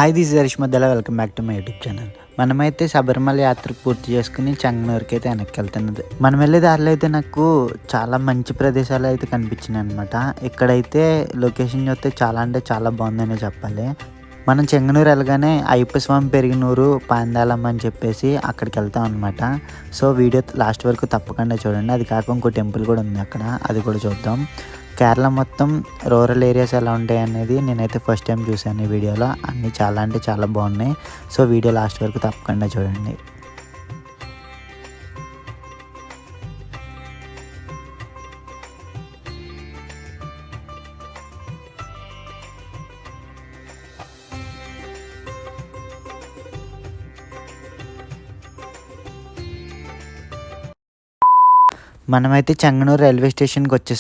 Hi this is Harish మధ్యలో welcome back to my YouTube channel. మనమైతే శబరిమల యాత్ర పూర్తి చేసుకుని చెంగనూరుకి అయితే వెనక్కి వెళ్తున్నది. మనం వెళ్ళే దారిలో అయితే నాకు చాలా మంచి ప్రదేశాలు అయితే కనిపించినాయి అనమాట. ఇక్కడైతే లొకేషన్ చూస్తే చాలా అంటే చాలా బాగుందనే చెప్పాలి. మనం చెంగనూరు వెళ్ళగానే అయ్యప్ప స్వామి పెరిగినూరు పాందాలమ్మ అని చెప్పేసి అక్కడికి వెళ్తాం అనమాట. సో వీడియో లాస్ట్ వరకు తప్పకుండా చూడండి. అది కాక ఇంకో టెంపుల్ కూడా ఉంది అక్కడ, అది కూడా చూద్దాం. కేరళ మొత్తం రూరల్ ఏరియాస్ ఎలా ఉంటాయి అనేది నేనైతే ఫస్ట్ టైం చూశాను ఈ వీడియోలో. అన్నీ చాలా అంటే చాలా బాగున్నాయి. సో వీడియో లాస్ట్ వరకు తప్పకుండా చూడండి. మనమైతే చెంగనూరు రైల్వే స్టేషన్కి వచ్చేసాం.